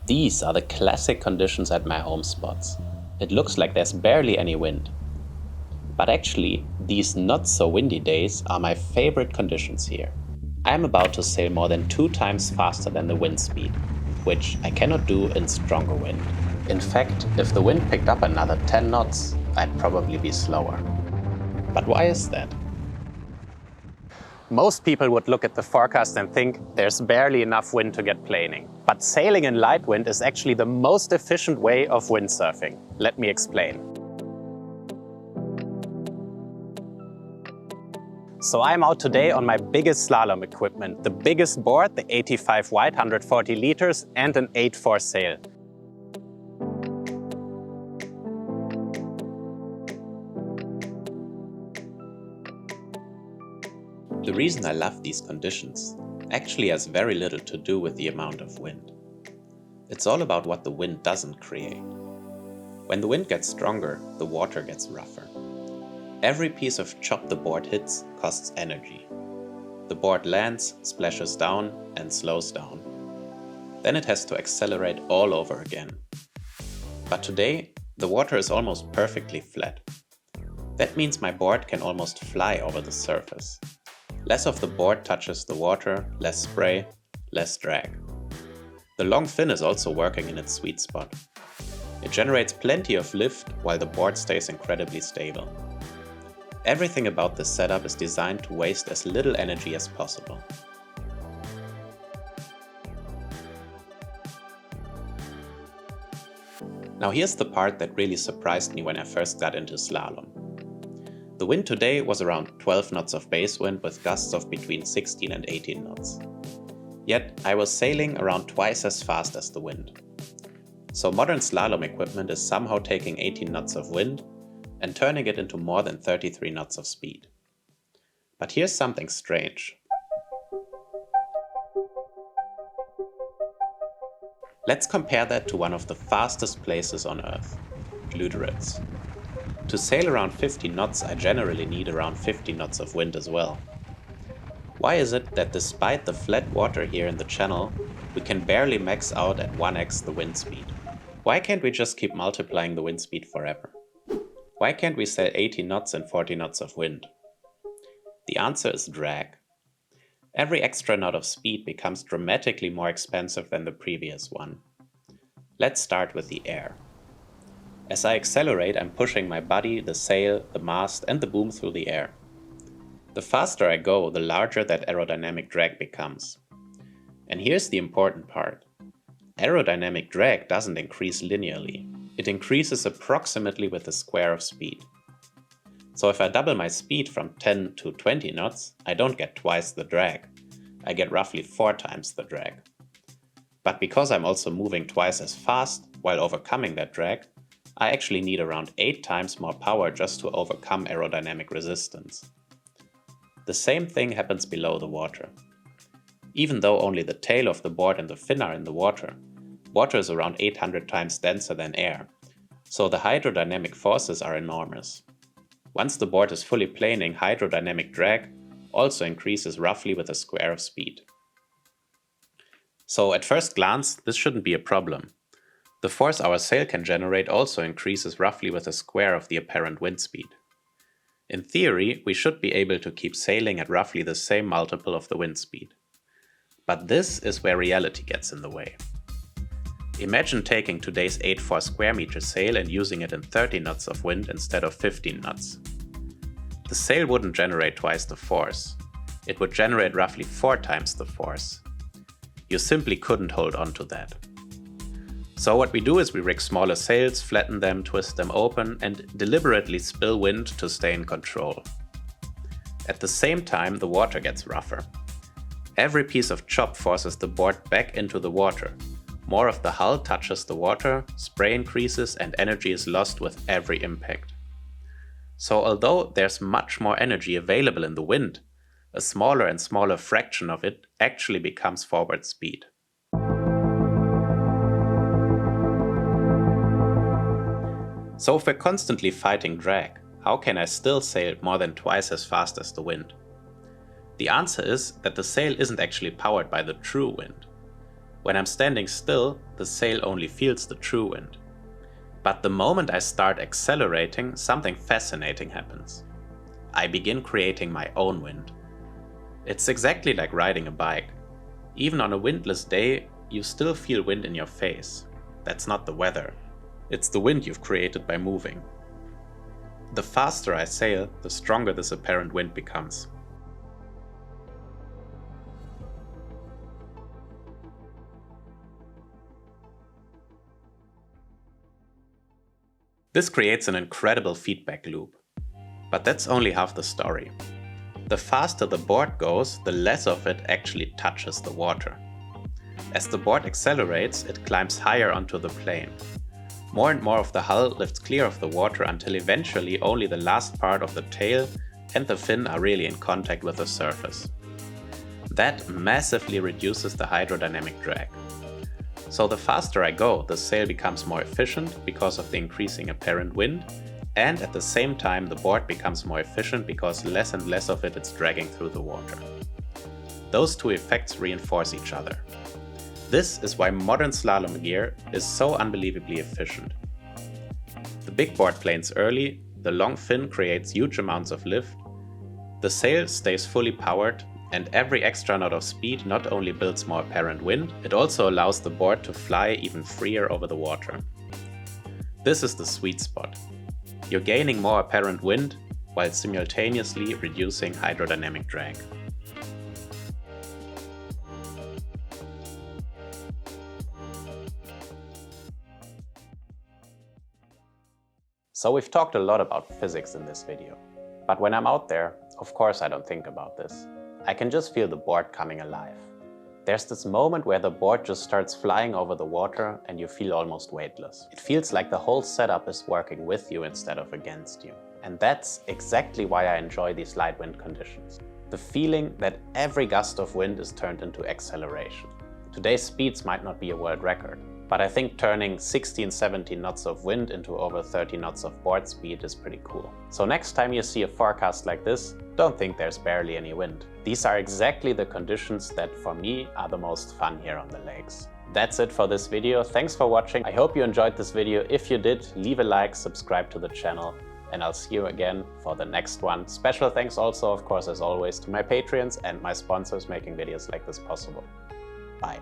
These are the classic conditions at my home spots. It looks like there's barely any wind. But actually, these not so windy days are my favorite conditions here. I'm about to sail more than 2 times faster than the wind speed, which I cannot do in stronger wind. In fact, if the wind picked up another 10 knots, I'd probably be slower. But why is that? Most people would look at the forecast and think there's barely enough wind to get planing. But sailing in light wind is actually the most efficient way of windsurfing. Let me explain. So I'm out today on my biggest slalom equipment, the biggest board, the 85 wide, 140 liters, and an 8-4 sail. The reason I love these conditions actually has very little to do with the amount of wind. It's all about what the wind doesn't create. When the wind gets stronger, the water gets rougher. Every piece of chop the board hits costs energy. The board lands, splashes down, and slows down. Then it has to accelerate all over again. But today, the water is almost perfectly flat. That means my board can almost fly over the surface. Less of the board touches the water, less spray, less drag. The long fin is also working in its sweet spot. It generates plenty of lift while the board stays incredibly stable. Everything about this setup is designed to waste as little energy as possible. Now here's the part that really surprised me when I first got into slalom. The wind today was around 12 knots of base wind with gusts of between 16 and 18 knots. Yet I was sailing around twice as fast as the wind. So modern slalom equipment is somehow taking 18 knots of wind and turning it into more than 33 knots of speed. But here's something strange. Let's compare that to one of the fastest places on Earth, Gluderits. To sail around 50 knots, I generally need around 50 knots of wind as well. Why is it that despite the flat water here in the channel, we can barely max out at 1x the wind speed? Why can't we just keep multiplying the wind speed forever? Why can't we sail 80 knots and 40 knots of wind? The answer is drag. Every extra knot of speed becomes dramatically more expensive than the previous one. Let's start with the air. As I accelerate, I'm pushing my body, the sail, the mast, and the boom through the air. The faster I go, the larger that aerodynamic drag becomes. And here's the important part. Aerodynamic drag doesn't increase linearly. It increases approximately with the square of speed. So if I double my speed from 10 to 20 knots, I don't get twice the drag. I get roughly 4 times the drag. But because I'm also moving twice as fast while overcoming that drag, I actually need around 8 times more power just to overcome aerodynamic resistance. The same thing happens below the water. Even though only the tail of the board and the fin are in the water, water is around 800 times denser than air, so the hydrodynamic forces are enormous. Once the board is fully planing, hydrodynamic drag also increases roughly with the square of speed. So at first glance, this shouldn't be a problem. The force our sail can generate also increases roughly with the square of the apparent wind speed. In theory, we should be able to keep sailing at roughly the same multiple of the wind speed. But this is where reality gets in the way. Imagine taking today's 8-4 square meter sail and using it in 30 knots of wind instead of 15 knots. The sail wouldn't generate twice the force. It would generate roughly 4 times the force. You simply couldn't hold on to that. So what we do is we rig smaller sails, flatten them, twist them open, and deliberately spill wind to stay in control. At the same time, the water gets rougher. Every piece of chop forces the board back into the water. More of the hull touches the water, spray increases, and energy is lost with every impact. So although there's much more energy available in the wind, a smaller and smaller fraction of it actually becomes forward speed. So if we're constantly fighting drag, how can I still sail more than twice as fast as the wind? The answer is that the sail isn't actually powered by the true wind. When I'm standing still, the sail only feels the true wind. But the moment I start accelerating, something fascinating happens. I begin creating my own wind. It's exactly like riding a bike. Even on a windless day, you still feel wind in your face. That's not the weather. It's the wind you've created by moving. The faster I sail, the stronger this apparent wind becomes. This creates an incredible feedback loop. But that's only half the story. The faster the board goes, the less of it actually touches the water. As the board accelerates, it climbs higher onto the plane. More and more of the hull lifts clear of the water until eventually only the last part of the tail and the fin are really in contact with the surface. That massively reduces the hydrodynamic drag. So the faster I go, the sail becomes more efficient because of the increasing apparent wind, and at the same time the board becomes more efficient because less and less of it is dragging through the water. Those two effects reinforce each other. This is why modern slalom gear is so unbelievably efficient. The big board planes early, the long fin creates huge amounts of lift, the sail stays fully powered, and every extra knot of speed not only builds more apparent wind, it also allows the board to fly even freer over the water. This is the sweet spot. You're gaining more apparent wind while simultaneously reducing hydrodynamic drag. So we've talked a lot about physics in this video, but when I'm out there, of course I don't think about this. I can just feel the board coming alive. There's this moment where the board just starts flying over the water and you feel almost weightless. It feels like the whole setup is working with you instead of against you. And that's exactly why I enjoy these light wind conditions. The feeling that every gust of wind is turned into acceleration. Today's speeds might not be a world record, but I think turning 16, 17 knots of wind into over 30 knots of board speed is pretty cool. So next time you see a forecast like this, don't think there's barely any wind. These are exactly the conditions that for me are the most fun here on the lakes. That's it for this video. Thanks for watching. I hope you enjoyed this video. If you did, leave a like, subscribe to the channel, and I'll see you again for the next one. Special thanks also, of course, as always, to my Patreons and my sponsors making videos like this possible. Bye.